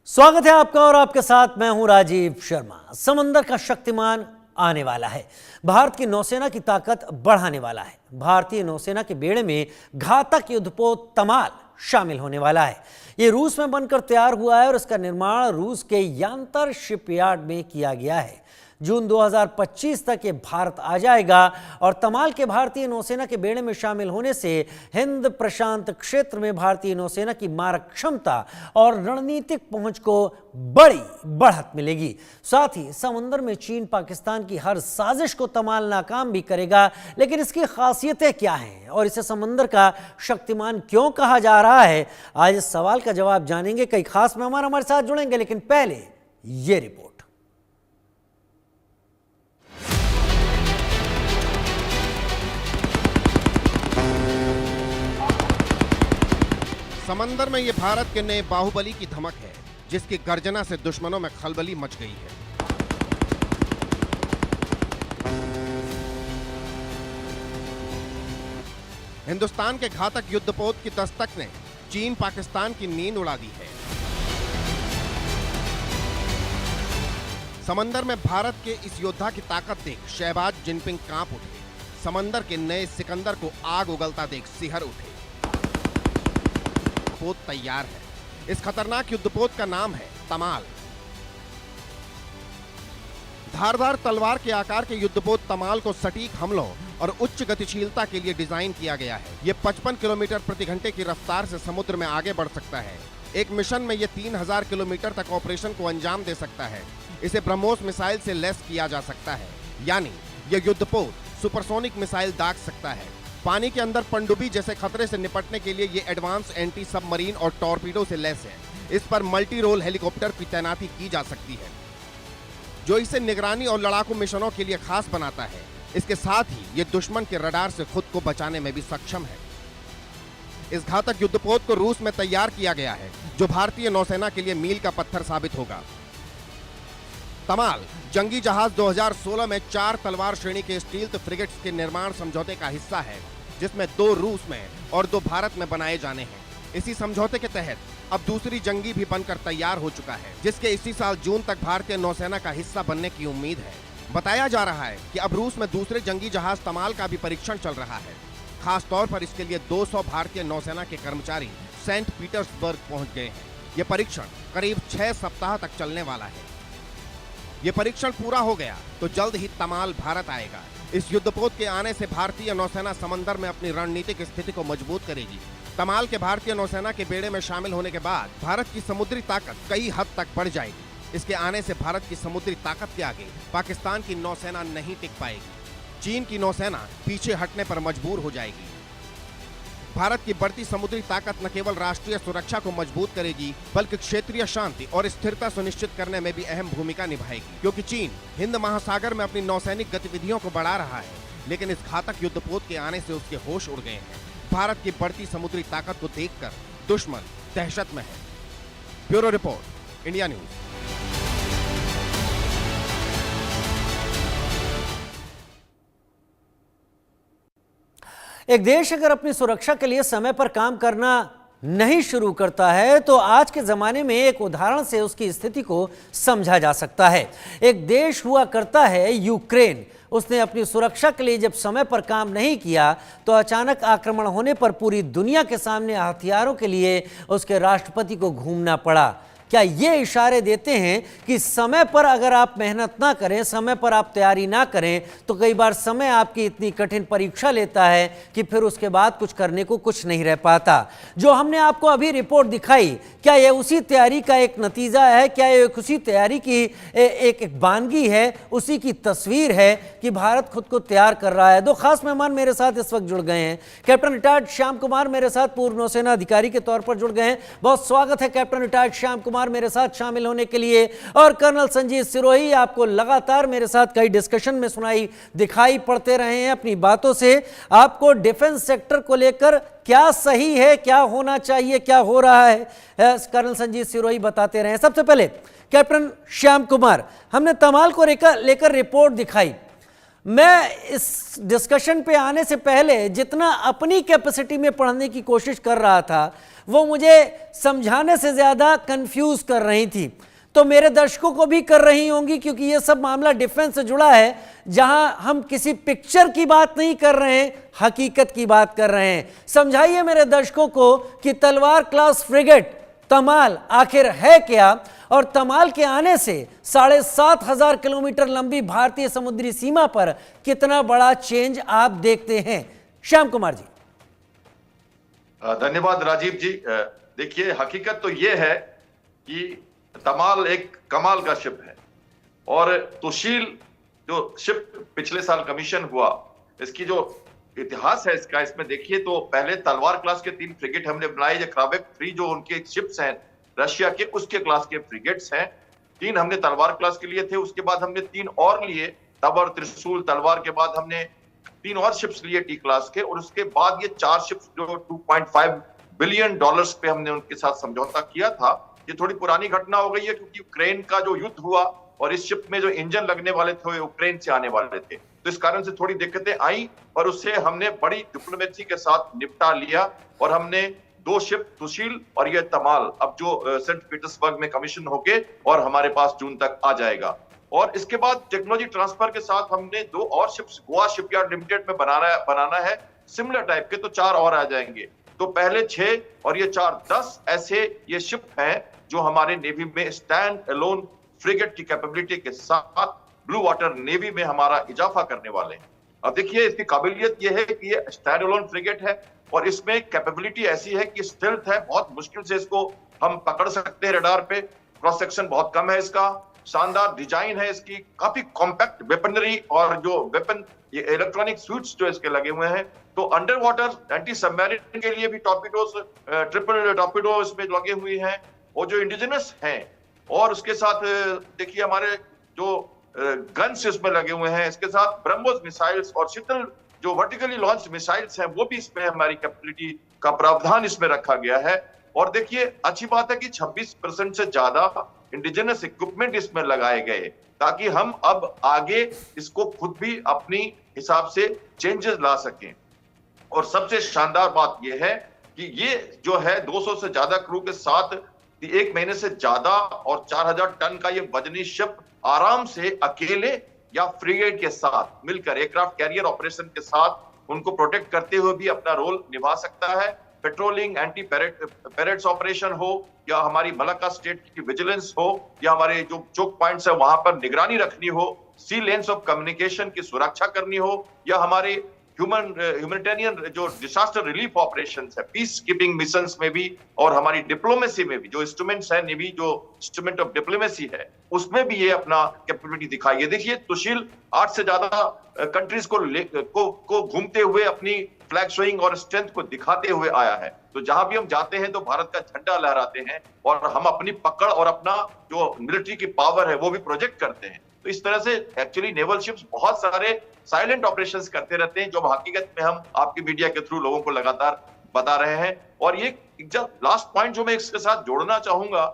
स्वागत है आपका और आपके साथ मैं हूं राजीव शर्मा। समंदर का शक्तिमान आने वाला है, भारत की नौसेना की ताकत बढ़ाने वाला है। भारतीय नौसेना के बेड़े में घातक युद्धपोत तमाल शामिल होने वाला है। ये रूस में बनकर तैयार हुआ है और इसका निर्माण रूस के यांतर शिपयार्ड में किया गया है। जून 2025 तक ये भारत आ जाएगा और तमाल के भारतीय नौसेना के बेड़े में शामिल होने से हिंद प्रशांत क्षेत्र में भारतीय नौसेना की मारक क्षमता और रणनीतिक पहुंच को बड़ी बढ़त मिलेगी। साथ ही समुद्र में चीन पाकिस्तान की हर साजिश को तमाल नाकाम भी करेगा। लेकिन इसकी खासियतें क्या हैं और इसे समंदर का शक्तिमान क्यों कहा जा रहा है, आज इस सवाल का जवाब जानेंगे। कई खास मेहमान हमारे साथ जुड़ेंगे, लेकिन पहले ये रिपोर्ट। समंदर में ये भारत के नए बाहुबली की धमक है, जिसकी गर्जना से दुश्मनों में खलबली मच गई है। हिंदुस्तान के घातक युद्धपोत की दस्तक ने चीन पाकिस्तान की नींद उड़ा दी है। समंदर में भारत के इस योद्धा की ताकत देख शहबाज जिनपिंग कांप उठे। समंदर के नए सिकंदर को आग उगलता देख सिहर उठे। युद्धपोत तैयार है। इस खतरनाक युद्धपोत का नाम है तमाल। धारदार तलवार के आकार के युद्धपोत तमाल को सटीक हमलों और उच्च गतिशीलता के लिए डिजाइन किया गया है। यह 55 किलोमीटर प्रति घंटे की रफ्तार से समुद्र में आगे बढ़ सकता है। एक मिशन में यह 3000 किलोमीटर तक ऑपरेशन को अंजाम दे सकता है। इसे ब्रह्मोस मिसाइल से लैस किया जा सकता है, यानी यह युद्धपोत सुपरसोनिक मिसाइल दाग सकता है। पानी के अंदर पनडुब्बी जैसे खतरे से निपटने के लिए ये एडवांस एंटी सबमरीन और टॉर्पीडो से लैस है। इस पर मल्टी रोल हेलीकॉप्टर की तैनाती की जा सकती है, जो इसे निगरानी और लड़ाकू मिशनों के लिए खास बनाता है। इसके साथ ही ये दुश्मन के रडार से खुद को बचाने में भी सक्षम है। इस घातक युद्धपोत को रूस में तैयार किया गया है, जो भारतीय नौसेना के लिए मील का पत्थर साबित होगा। तमाल जंगी जहाज 2016 में 4 तलवार श्रेणी के स्टील्थ फ्रिगेट्स के निर्माण समझौते का हिस्सा है, जिसमें 2 रूस में और 2 भारत में बनाए जाने हैं। इसी समझौते के तहत अब दूसरी जंगी भी बनकर तैयार हो चुका है, जिसके इसी साल जून तक भारतीय नौसेना का हिस्सा बनने की उम्मीद है। बताया जा रहा है कि अब रूस में दूसरे जंगी जहाज तमाल का भी परीक्षण चल रहा है। खास तौर पर इसके लिए 200 भारतीय नौसेना के कर्मचारी सेंट पीटर्सबर्ग पहुंच गए हैं। यह परीक्षण करीब 6 सप्ताह तक चलने वाला है। ये परीक्षण पूरा हो गया तो जल्द ही तमाल भारत आएगा। इस युद्धपोत के आने से भारतीय नौसेना समंदर में अपनी रणनीतिक स्थिति को मजबूत करेगी। तमाल के भारतीय नौसेना के बेड़े में शामिल होने के बाद भारत की समुद्री ताकत कई हद तक बढ़ जाएगी। इसके आने से भारत की समुद्री ताकत के आगे पाकिस्तान की नौसेना नहीं टिक पाएगी। चीन की नौसेना पीछे हटने पर मजबूर हो जाएगी। भारत की बढ़ती समुद्री ताकत न केवल राष्ट्रीय सुरक्षा को मजबूत करेगी, बल्कि क्षेत्रीय शांति और स्थिरता सुनिश्चित करने में भी अहम भूमिका निभाएगी। क्योंकि चीन हिंद महासागर में अपनी नौसैनिक गतिविधियों को बढ़ा रहा है, लेकिन इस घातक युद्धपोत के आने से उसके होश उड़ गए हैं। भारत की बढ़ती समुद्री ताकत को देखकर दुश्मन दहशत में है। Bureau report, India news. एक देश अगर अपनी सुरक्षा के लिए समय पर काम करना नहीं शुरू करता है तो आज के ज़माने में एक उदाहरण से उसकी स्थिति को समझा जा सकता है। एक देश हुआ करता है यूक्रेन। उसने अपनी सुरक्षा के लिए जब समय पर काम नहीं किया तो अचानक आक्रमण होने पर पूरी दुनिया के सामने हथियारों के लिए उसके राष्ट्रपति को घूमना पड़ा। क्या ये इशारे देते हैं कि समय पर अगर आप मेहनत ना करें, समय पर आप तैयारी ना करें, तो कई बार समय आपकी इतनी कठिन परीक्षा लेता है कि फिर उसके बाद कुछ करने को कुछ नहीं रह पाता। जो हमने आपको अभी रिपोर्ट दिखाई, क्या ये उसी तैयारी का एक नतीजा है? क्या ये उसी तैयारी की एक बानगी है, उसी की तस्वीर है कि भारत खुद को तैयार कर रहा है? 2 खास मेहमान मेरे साथ इस वक्त जुड़ गए हैं। कैप्टन रिटायर्ड श्याम कुमार मेरे साथ पूर्व नौसेना अधिकारी के तौर पर जुड़ गए हैं। बहुत स्वागत है कैप्टन रिटायर्ड श्याम कुमार मेरे साथ शामिल होने के लिए। और कर्नल संजीत सिरोही, आपको लगातार मेरे साथ कई डिस्कशन में दिखाई पड़ते रहे हैं। अपनी बातों से आपको डिफेंस सेक्टर को लेकर क्या सही है, क्या होना चाहिए, क्या हो रहा है, कर्नल संजीत सिरोही बताते रहे। सबसे पहले कैप्टन श्याम कुमार, हमने तमाल को लेकर रिपोर्ट दिखाई। मैं इस डिस्कशन पे आने से पहले जितना अपनी कैपेसिटी में पढ़ने की कोशिश कर रहा था वो मुझे समझाने से ज़्यादा कंफ्यूज कर रही थी, तो मेरे दर्शकों को भी कर रही होंगी, क्योंकि ये सब मामला डिफेंस से जुड़ा है जहां हम किसी पिक्चर की बात नहीं कर रहे हैं, हकीकत की बात कर रहे हैं। समझाइए मेरे दर्शकों को कि तलवार क्लास फ्रिगेट तमाल आखिर है क्या, और तमाल के आने से 7,500 किलोमीटर लंबी भारतीय समुद्री सीमा पर कितना बड़ा चेंज आप देखते हैं। श्याम कुमार जी। धन्यवाद राजीव जी। देखिए, हकीकत तो ये है कि तमाल एक कमाल का शिप है, और तुशील जो शिप पिछले साल कमीशन हुआ, इसकी जो इतिहास है इसका, इसमें देखिए तो पहले तलवार क्लास के 3 फ्रिगेट हमने बनाए, जो क्रावेक 3 जो उनके शिप्स हैं रशिया के, उसके क्लास के फ्रिगेट्स हैं। 3 हमने तलवार क्लास के लिए थे, उसके बाद हमने 3 और लिए, तबर, त्रिशूल, तलवार के बाद हमने 3 और शिप्स लिए टी क्लास के, और उसके बाद ये 4 शिप्स जो $2.5 बिलियन पे हमने उनके साथ समझौता किया था। ये थोड़ी पुरानी घटना हो गई है, क्योंकि यूक्रेन का जो युद्ध हुआ और इस शिप में जो इंजन लगने वाले थे वो यूक्रेन से आने वाले थे, तो इस कारण से थोड़ी दिक्कतें आई, और उससे हमने बड़ी डिप्लोमेसी के साथ निपटा लिया, और हमने 2 शिप सुशील और ये तमाल अब जो सेंट पीटर्सबर्ग में कमीशन होके और हमारे पास जून तक आ जाएगा। और इसके बाद टेक्नोलॉजी ट्रांसफर के साथ हमने 2 और शिप्स गोवा शिपयार्ड लिमिटेड में बनाना है सिमिलर टाइप के, तो 4 और आ जाएंगे। तो पहले 6 और ये 4 10 ऐसे ये शिप हैं जो हमारे नेवी में स्टैंड अलोन फ्रिगेट की कैपेबिलिटी के साथ ब्लू वाटर नेवी में हमारा इजाफा करने वाले हैं। अब देखिए, इसकी काबिलियत यह है कि ये स्टैंड अलोन फ्रिगेट है, और इसमें कैपेबिलिटी ऐसी है कि स्टेल्थ है, बहुत मुश्किल से इसको हम पकड़ सकते हैं रडार पे, क्रॉस सेक्शन बहुत कम है इसका, शानदार डिजाइन है इसकी, काफी कॉम्पैक्ट वेपनरी, और जो वेपन ये इलेक्ट्रॉनिक स्विच जो इसके लगे हुए हैं, तो अंडर वाटर एंटी सबमरीन के लिए भी टॉर्पीडोज, ट्रिपल टॉर्पीडो इसमें लगे हुए हैं, और जो इंडिजिनस हैं, और उसके साथ देखिए हमारे जो गन्स इसमें लगे हुए हैं, इसके साथ ब्रह्मोस मिसाइल्स और शीतल जो वर्टिकली लॉन्च मिसाइल्स हैं वो भी इसमें हमारी कैपेबिलिटी का प्रावधान इसमें रखा गया है। और देखिए, अच्छी बात है कि 26% से ज्यादा इंडिजिनस इक्विपमेंट इसमें लगाए गए, ताकि हम अब आगे इसको खुद भी अपनी हिसाब से चेंजेस ला सकें। और सबसे शानदार बात यह है कि ये जो है 200 से ज्यादा क्रू के साथ 1 महीने से ज्यादा और 4000 टन का ये वजनी शिप आराम से अकेले या फ्रिगेट के साथ मिलकर एयरक्राफ्ट कैरियर ऑपरेशन के साथ उनको प्रोटेक्ट करते हुए भी अपना रोल निभा सकता है। पेट्रोलिंग, एंटी पेरेड्स ऑपरेशन हो, या हमारी मलक्का स्टेट की विजिलेंस हो, या हमारे जो चोक पॉइंट्स है वहां पर निगरानी रखनी हो, सी लेन्स ऑफ कम्युनिकेशन की सुरक्षा करनी हो, या हमारे ह्यूमैनिटेरियन जो डिजास्टर रिलीफ ऑपरेशंस है, पीस कीपिंग मिशंस में भी, और हमारी डिप्लोमेसी में भी जो इंस्ट्रूमेंट्स है, नेवी जो इंस्ट्रूमेंट ऑफ डिप्लोमेसी है, उसमें भी ये अपना कैपेबिलिटी दिखाई है। देखिए, सुशील 8 से ज्यादा कंट्रीज को घूमते हुए अपनी फ्लैग शोइंग और स्ट्रेंथ को दिखाते हुए आया है। तो जहां भी हम जाते हैं तो भारत का झंडा लहराते हैं, और हम अपनी पकड़ और अपना जो मिलिट्री की पावर है वो भी प्रोजेक्ट करते हैं। तो इस तरह से एक्चुअली नेवल शिप्स बहुत सारे साइलेंट ऑपरेशंस करते रहते हैं, जो हकीकत में हम आपकी मीडिया के थ्रू लोगों को लगातार बता रहे हैं। और ये जब लास्ट पॉइंट जो मैं इसके साथ जोड़ना चाहूंगा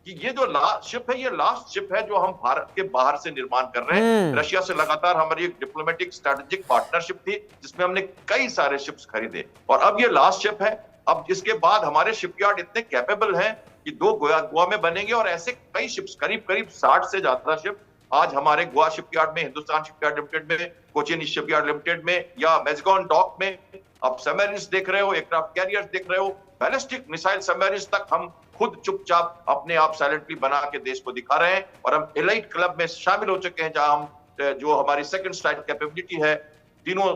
कि ये जो लास्ट शिप है, ये लास्ट शिप है जो हम भारत के बाहर से निर्माण कर रहे हैं। रशिया से लगातार हमारी एक डिप्लोमेटिक स्ट्रेटेजिक पार्टनरशिप थी, जिसमें हमने कई सारे शिप्स खरीदे, और अब ये लास्ट शिप है। अब इसके बाद हमारे शिपयार्ड इतने कैपेबल हैं कि 2 गोवा में बनेंगे, और ऐसे कई शिप्स, करीब 60 से ज्यादा शिप आज हमारे गोवा शिपयार्ड में, हिंदुस्तान शिपयार्ड लिमिटेड में, कोचिन शिपयार्ड लिमिटेड में, या मेजगॉन डॉक में आप सबमरीन्स देख रहे हो, एयरक्राफ्ट कैरियर्स देख रहे हो, बैलिस्टिक मिसाइल सबमरीन्स तक हम खुद चुपचाप अपने आप साइलेंटली बना के देश को दिखा रहे हैं। और हम एलाइट क्लब में शामिल हो चुके हैं, जहां हम जो हमारी सेकंड स्ट्राइक कैपेबिलिटी है, तीनों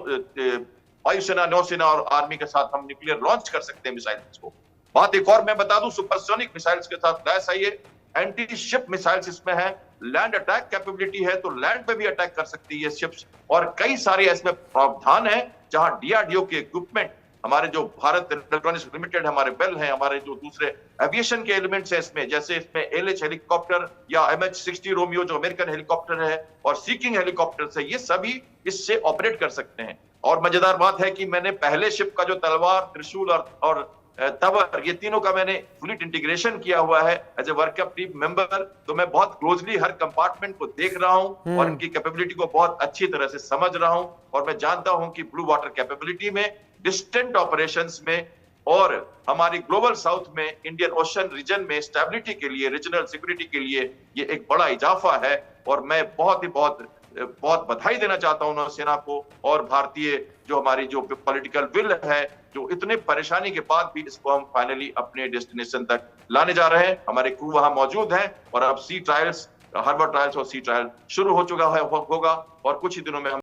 वायुसेना, नौसेना और आर्मी के साथ हम न्यूक्लियर लॉन्च कर सकते हैं मिसाइल्स को। बात एक और मैं बता दूं, सुपरसोनिक मिसाइल्स के साथ लैस है ये, एंटी शिप मिसाइल्स इसमें है, लैंड अटैक कैपेबिलिटी है, तो लैंड पे भी अटैक कर सकती है शिप्स, और कई सारे इसमें प्रावधान है जहां डीआरडीओ के इक्विपमेंट, हमारे जो भारत इलेक्ट्रॉनिक्स लिमिटेड, हमारे बेल हैं, हमारे जो दूसरे एविएशन के एलिमेंट्स हैं इसमें, जैसे इसमें एलएच हेलीकॉप्टर या MH-60 रोमियो जो अमेरिकन हेलीकॉप्टर है, और सीकिंग हेलीकॉप्टर है, ये सभी इससे ऑपरेट कर सकते हैं। और मजेदार बात है कि मैंने पहले शिप का जो तलवार, त्रिशूल और तब ये तीनों का मैंने फ्लीट इंटीग्रेशन किया हुआ है as a workup team member. तो मैं बहुत क्लोजली हर कंपार्टमेंट को देख रहा हूं और इनकी कैपेबिलिटी को बहुत अच्छी तरह से समझ रहा हूं। और मैं जानता हूं कि ब्लू वाटर कैपेबिलिटी में, डिस्टेंट ऑपरेशंस में और हमारी ग्लोबल साउथ में, इंडियन ओशन रीजन में स्टेबिलिटी के लिए, रीजनल सिक्योरिटी के लिए ये एक बड़ा इजाफा है। और मैं बहुत बधाई देना चाहता हूं नौसेना को और भारतीय जो हमारी जो पॉलिटिकल विल है, जो इतने परेशानी के बाद भी इसको हम फाइनली अपने डेस्टिनेशन तक लाने जा रहे हैं। हमारे क्रू वहां मौजूद हैं और अब सी ट्रायल्स, हार्बर ट्रायल्स और सी ट्रायल शुरू हो चुका है, होगा और कुछ ही दिनों में हम